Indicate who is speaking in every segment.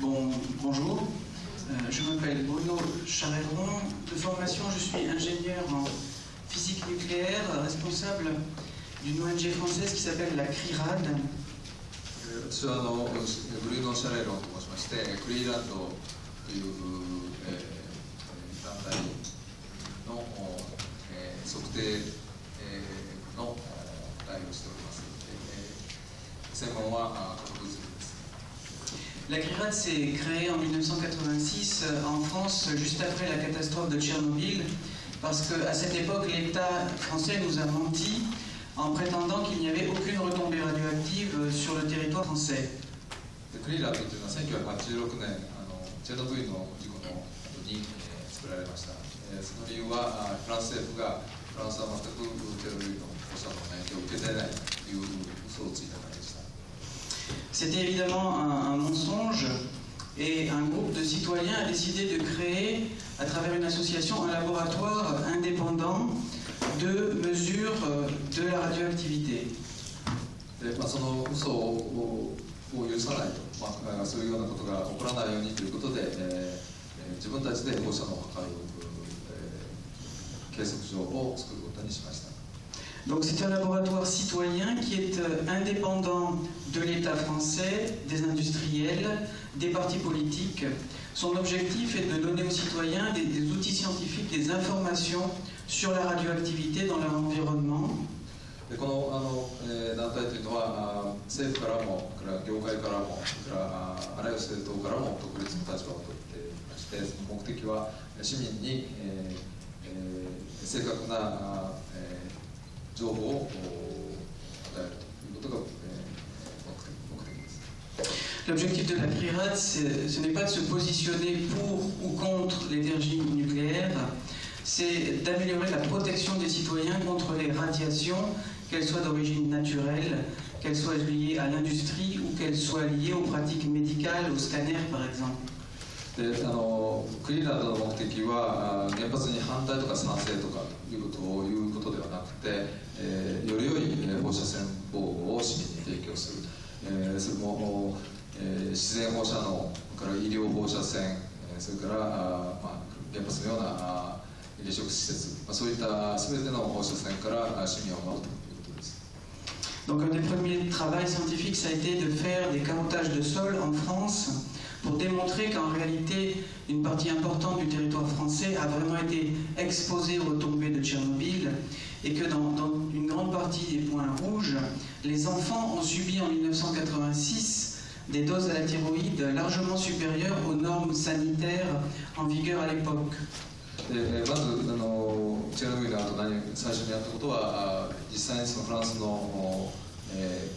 Speaker 1: Bonjour, je m'appelle Bruno Charéron. De formation, je suis ingénieur en physique nucléaire, responsable d'une ONG française qui s'appelle la CRIRAD.
Speaker 2: 私はブルーノ・シャレロンと申しまして、クリーランドという、団体の、測定、の代表をしております。専門は核物理です。
Speaker 1: La CRIRAD s'est créée en 1986 en France, juste après la catastrophe de Tchernobyl, parce qu'à cette époque, l'État français nous a menti en prétendant qu'il n'y avait aucune retombée radioactive sur le territoire français.
Speaker 2: クリーランドというのは1986年チェルノブイリの事故の後に、作られました。その理由はフランス政府がフランスは全くチェルノブイリの放射能の影響を受けていないという嘘をついたからでした。
Speaker 1: C'était évidemment un mensonge et un groupe de citoyens a décidé de créer, à travers une association, un laboratoire indépendant de mesure de la radioactivité.
Speaker 2: その嘘を許さないと、そういうようなことが起こらないようにということで、自分たちで放射能を測る、計測所を作ることにしました。
Speaker 1: Donc c'est un laboratoire citoyen qui est indépendant de l'État français, des industriels, des partis politiques. Son objectif est de donner aux citoyens des outils scientifiques, des informations sur la radioactivité dans leur environnement.
Speaker 2: この団体というのは政府からも、業界からも、あらゆる政党からも特別な立場を取っていまして、その目的は市民に正確な情報を与えるということが目的です。
Speaker 1: L'objectif de la CRIRAD, ce n'est pas de se positionner pour ou contre l'énergie nucléaire, c'est d'améliorer la protection des citoyens contre les radiations, qu'elles soient d'origine naturelle, qu'elles soient liées à l'industrie ou qu'elles soient liées aux pratiques médicales, aux scanners par exemple.
Speaker 2: でクリーランドの目的は原発に反対とか賛成とかいうことではなくて、より良い放射線防護を市民に提供する、それも自然放射能から医療放射線、それから原発のような離職施設、そういった全ての放射線から市民を守るということです。
Speaker 1: Donc un des premiers travaux scientifiques, ça a été de faire des carottages de sol en France pour démontrer qu'en réalité, une partie importante du territoire français a vraiment été exposée aux retombées de Tchernobyl et que dans une grande partie des points rouges, les enfants ont subi en 1986 des doses à la thyroïde largement supérieures aux normes sanitaires en vigueur à l'époque.
Speaker 2: まずチェルノブイリの後最初にやったことは実際にそのフランスの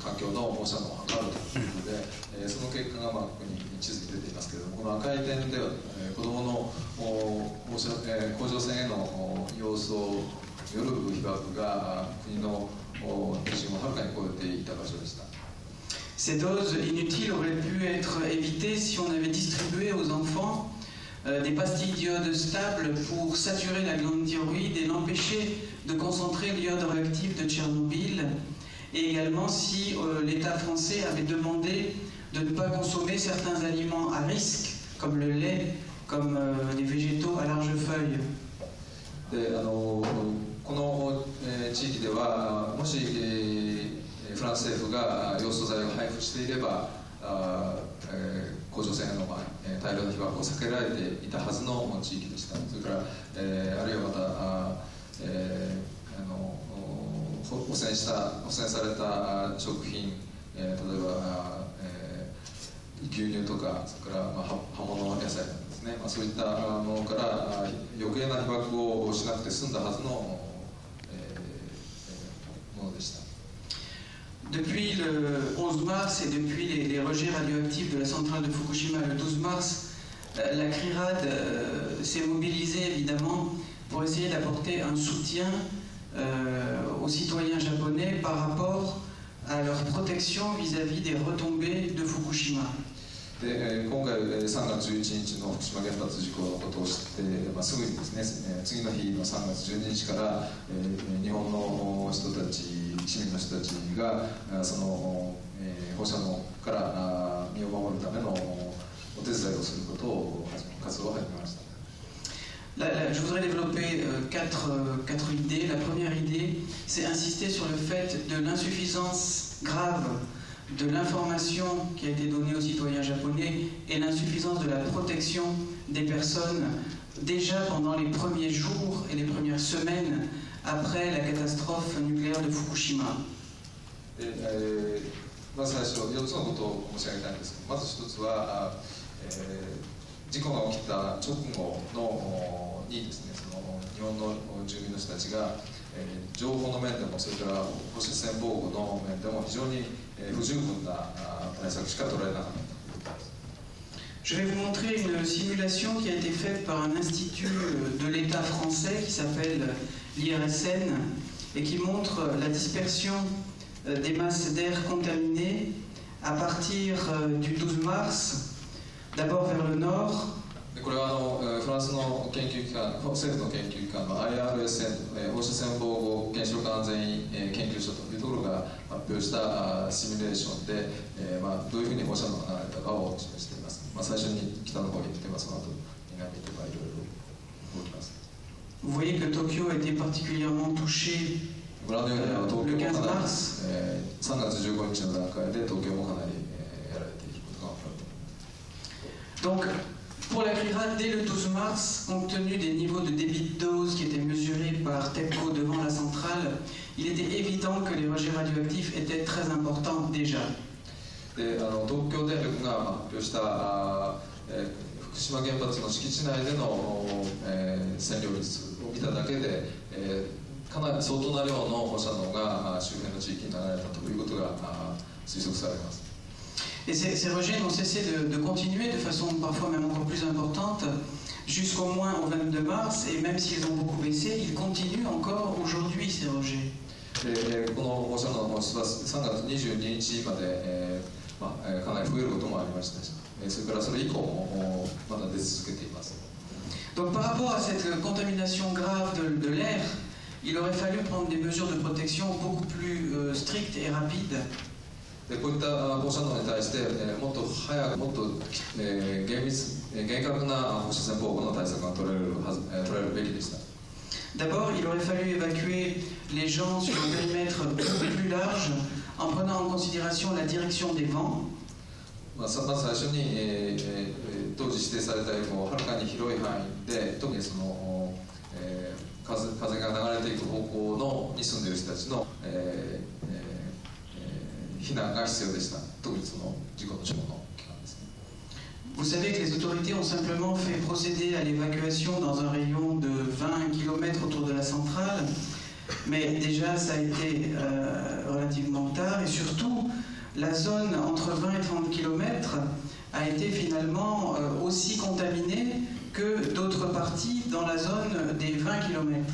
Speaker 2: 環境の放射能を測るということで、その結果がここに地図に出ていますけれども、この赤い点では子どもの甲状腺への様子をよる被曝が国の基準をはるかに超えていた場所でした。
Speaker 1: Ces doses inutiles auraient pu être évitées si on avait distribué aux enfants des pastilles d'iode stable pour saturer la glande thyroïde et l'empêcher de concentrer l'iode radioactif de Tchernobyl. Et également si l'État français avait demandé de ne pas consommer certains aliments à risque, comme le lait, comme les végétaux à large feuille.
Speaker 2: でこの地域ではもしフランス政府がヨウ素剤を配布していれば甲状腺への大量の被曝を避けられていたはずの地域でした。それから、あるいはまた、汚染された食品、例えば、牛乳とかそれから、葉物野菜ですね、そういったものから余計な被曝をしなくて済んだはずの、ものでした。
Speaker 1: Depuis le 11 mars et depuis les rejets radioactifs de la centrale de Fukushima le 12 mars, la CRIRAD s'est mobilisée évidemment pour essayer d'apporter un soutien aux citoyens japonais par rapport à leur protection vis-à-vis des retombées de Fukushima.
Speaker 2: で今回3月11日の福島原発事故のことを知って、すぐにですね、次の日の3月12日から、日本の人たち、市民の人たちがその、放射能から身を守るためのお手伝いをすることを活動を始めました。
Speaker 1: Je voudrais développer quatre idées. La première idée, c'est insister sur le fait de l'insuffisance grave de l'information qui a été donnée aux citoyens japonais et l'insuffisance de la protection des personnes déjà pendant les premiers jours et les premières semaines après la catastrophe nucléaire de Fukushima.
Speaker 2: まず最初4つのことを申し上げたいんですけど、まず1つは、事故が起きた直後のにですね、その日本の住民の人たちが、情報の面でもそれから放射線防護の面でも非常に不十分な対策しか取られなかった。
Speaker 1: Je vais vous montrer une simulation qui a été faite par un institut de l'État français qui s'appelle l'IRSN et qui montre la dispersion des masses d'air contaminées à partir du 12 mars, d'abord vers le nord.
Speaker 2: これはフランスの研究機関、政府の研究機関の IRSN、放射線防護原子力安全研究所というところが発表したシミュレーションで、どういうふうに放射能が流れたかを示しています。最初に北の方に行って、その後南とかいろいろ動きます。
Speaker 1: Vous voyez que Tokyo a été particulièrement touché le 15 mars.
Speaker 2: 3月15日の段階で東京もかなりやられていることが分かる。
Speaker 1: Donc, pour la CRIRAD, dès le 12 mars, compte tenu des niveaux de débit de dose qui étaient mesurés par TEPCO devant la centrale, il était évident que les rejets radioactifs étaient très importants déjà.
Speaker 2: で東京電力が発表した福島原発の敷地内での、占領率を見ただけで、かなり相当な量の放射能が周辺の地域に流れたということが推測されます。
Speaker 1: Et ces rejets n'ont cessé de continuer de façon parfois même encore plus importante jusqu'au moins au 22 mars, et même s'ils ont beaucoup baissé, ils continuent encore aujourd'hui ces rejets.
Speaker 2: この放射能の放出は3月22日まで、かなり増えることもありましたし、それからそれ以降もまだ出続けています。
Speaker 1: Donc par rapport à cette contamination grave de l'air, il aurait fallu prendre des mesures de protection beaucoup plus strictes et rapides.
Speaker 2: でこういった放射能に対して、もっと早くもっと、厳格な放射線防護の対策が取られるべきでした。
Speaker 1: D'abord, il aurait fallu évacuer les gens sur un périmètre plus large en prenant en considération la direction des vents.
Speaker 2: まず最初に、当時指定されたよりもはるかに広い範囲で、特にその、風が流れていく方向に住んでいる人たちの、避難が必要でした。特にその事故の直後の期間ですね。
Speaker 1: Vous savez que les autorités ont simplement fait procéder à l'évacuation dans un rayon de 20 km autour de la centrale, mais déjà ça a été relativement tard, et surtout la zone entre 20 et 30 km a été finalement aussi contaminée que d'autres parties dans la zone des 20 km.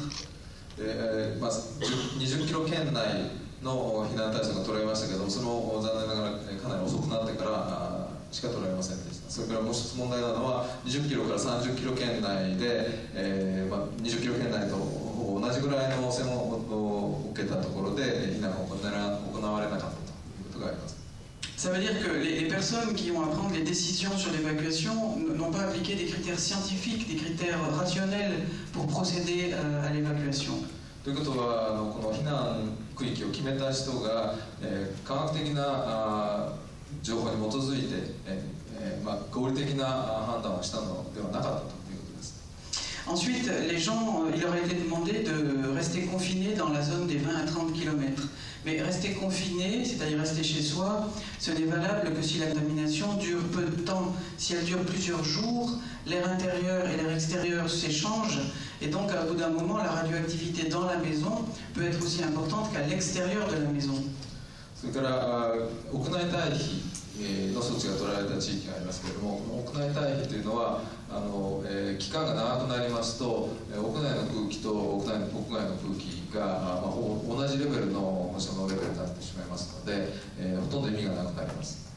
Speaker 2: 20キロ圏内の避難対策が取られましたけど、その残念ながらかなり遅くなってからしか取られませんでした。それからもう一つ問題なのは20キロから30キロ圏内で、20キロ圏内とほぼ同じぐらいの汚染を受けたところで避難が行われなかったということがあります。
Speaker 1: Ça veut dire que les personnes qui ont à prendre les décisions sur l'évacuation n'ont pas appliqué des critères scientifiques, des critères rationnels pour procéder à l'évacuation.
Speaker 2: ということはこの避難区域を決めた人が、科学的な情報に基づいて、合理的な判断をしたのではなかったということです。
Speaker 1: Ensuite, les gens, il leur a été demandé de rester confinés dans la zone des 20 à 30 km. Mais rester confiné, c'est-à-dire rester chez soi, ce n'est valable que si la contamination dure peu de temps. Si elle dure plusieurs jours, l'air intérieur et l'air extérieur s'échangent, et donc à bout d'un moment, la radioactivité dans la maison peut être aussi importante qu'à l'extérieur de la maison.
Speaker 2: それから屋内退避の措置が取られた地域がありますけれども、屋内退避というのは期間が長くなりますと屋内の空気と屋外の空気が、ほぼ同じレベルの放射能レベルになってしまいますので、ほとんど意味がなくなります。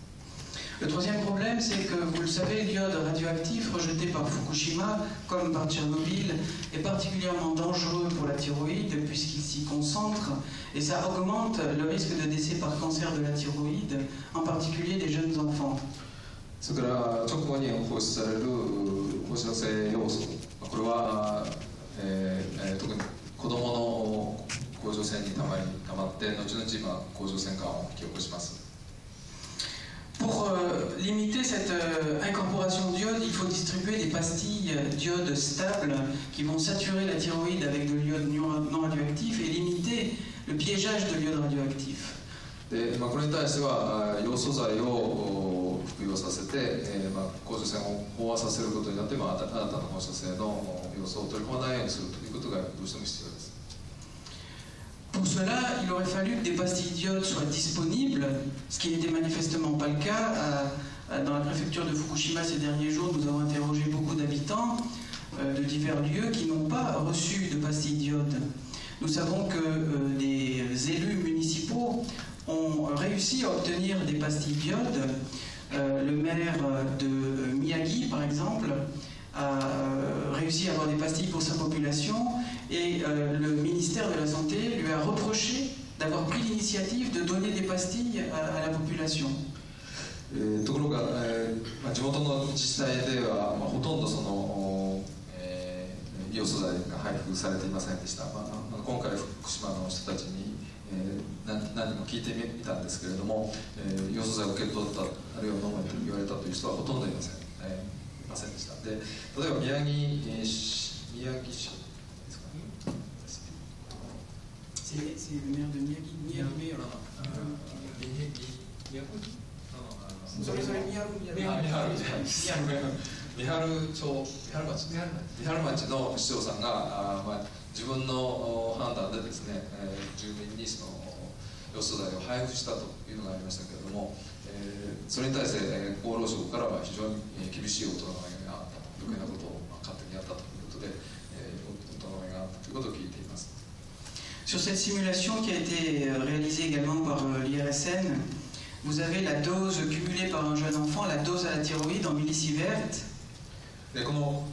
Speaker 1: Le troisième problème, c'est que, vous le savez, l'iode radioactif rejeté par Fukushima, comme par Tchernobyl, est particulièrement dangereux pour la thyroïde puisqu'il s'y concentre et ça augmente le risque de décès par cancer de la thyroïde, en particulier des jeunes enfants.
Speaker 2: それから直後に放出される放射性要素、これは、特に子どもの甲状腺にたまって後々甲状腺がんを引き起こします。
Speaker 1: Pour limiter cette incorporation d'iode, il faut distribuer des pastilles d'iode stables qui vont saturer la thyroïde avec de l'iode non radioactif et limiter le piégeage de l'iode radioactif.
Speaker 2: でこれに対してはヨウ素剤を服用させて、甲状腺を飽和させることによって新たな放射性の要素を取り込まないようにするということがどうしても必要です。
Speaker 1: Pour cela, il aurait fallu que des pastilles d'iode soient disponibles, ce qui n'était manifestement pas le cas. Dans la préfecture de Fukushima ces derniers jours, nous avons interrogé beaucoup d'habitants de divers lieux qui n'ont pas reçu de pastilles d'iode. Nous savons que des élus municipaux ont réussi à obtenir des pastilles d'iode. Le maire de Miyagi, par exemple, a réussi à avoir des pastilles pour sa population et le ministère de la Santé lui a reproché d'avoir pris l'initiative de donner des pastilles à la population.
Speaker 2: ところが、地元の自治体では、ほとんどその、ヨウ素剤が配布されていませんでした。今回福島の人たちに、何人も聞いてみたんですけれども、ヨウ素剤を受け取ったあるいは飲めと言われたという人はほとんどいません。いませんでした。で、例えば宮城市ですかね。
Speaker 1: C'est le maire de Miyagi. それ三春町
Speaker 2: の市長さんが自分の判断でですね、住民にそのヨウ素剤を配布したというのがありましたけれども、それに対して厚労省からは非常に厳しいお咎めがあったと、余計なことを勝手にやったということで、お咎めがあったということを聞いています。
Speaker 1: Sur cette simulation qui a été réalisée également par l'IRSN, vous avez la dose cumulée par un jeune enfant, la dose à la thyroïde en millisieverts.
Speaker 2: でこの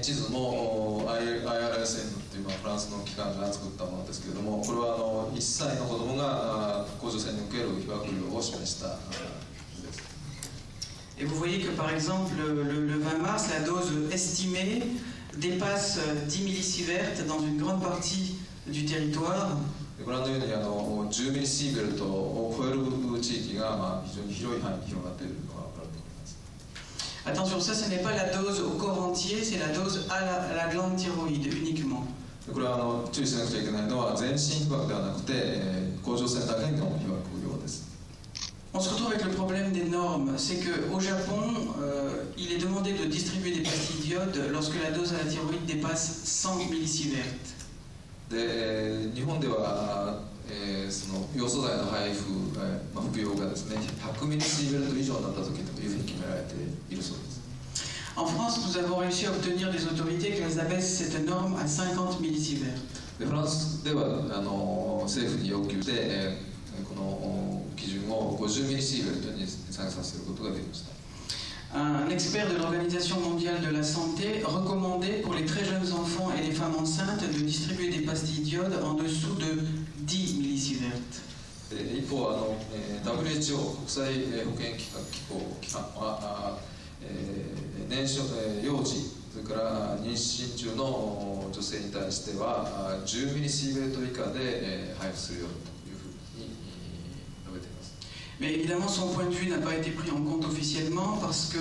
Speaker 2: 地図も IRSN というフランスの機関が作ったものですけれども、これは1歳の子供が甲状腺に受ける被曝量を示した図です。
Speaker 1: Et vous voyez que par exemple le 20 mars, la dose estimée dépasse 10 millisieverts dans une grande partie du territoire.
Speaker 2: ご覧のように10ミリシーベルトを超える地域が非常に広い範囲に広がっているのが分かると思います。
Speaker 1: Attention, ça ce n'est pas la dose au corps entier, c'est la dose à la glande thyroïde uniquement.
Speaker 2: これは注意しなくちゃいけないのは全身被曝ではなくて甲状腺だけの被曝量です。
Speaker 1: On se retrouve avec le problème des normes, c'est qu'au Japon, il est demandé de distribuer des pastilles d'iode lorsque la dose à la thyroïde dépasse 100 millisieverts.
Speaker 2: で日本では、そのヨウ素剤の配布、服用がですね100ミリシーベルト以上になった時というふうに決められているそうです。
Speaker 1: En France, nous avons réussi à obtenir des autorités qui abaissent cette norme à 50 millisieverts.
Speaker 2: でフランスでは政府に要求で、この基準を50ミリシーベルトに下げさせることができました。
Speaker 1: Un expert de l'Organisation mondiale de la santé recommandait pour les très jeunes enfants et les femmes enceintes de distribuer des pastilles d'iode en dessous de 10 millisieverts.
Speaker 2: 一方WHO 国際保健機関は幼児それから妊娠中の女性に対しては10ミリシーベルト以下で配布するようにというふうに述べています。
Speaker 1: Mais évidemment, son point de vue n'a pas été pris en compte officiellement parce que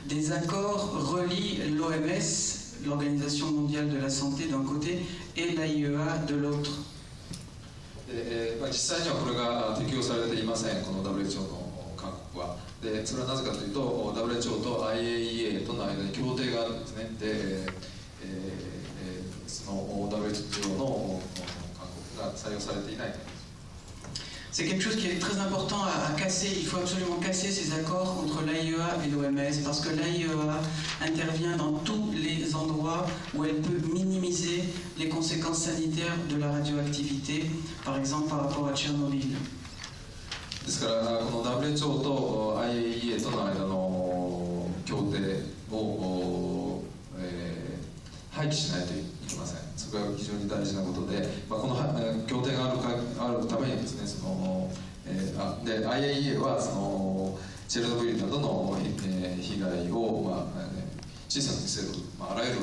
Speaker 1: des accords relient l'OMS, l'Organisation mondiale de la santé d'un côté, et l'AIEA de l'autre.
Speaker 2: 実際にはこれが適用されていません、この WHO の勧告は。でそれはなぜかというと WHO と IAEA との間に協定があるんですね。で、その WHO の勧告が採用されていない。
Speaker 1: C'est quelque chose qui est très important à casser. Il faut absolument casser ces accords entre l'AIEA et l'OMS parce que l'AIEA intervient dans tous les endroits où elle peut minimiser les conséquences sanitaires de la radioactivité, par exemple par rapport à Tchernobyl.
Speaker 2: ですからこの WHO と IAEA との間の協定を、廃棄しないといけません。それが非常に大事なことで、この協定があるためにですね、で IAEA はそのチェルノブイリなどの被害を、小さく見せる、あらゆる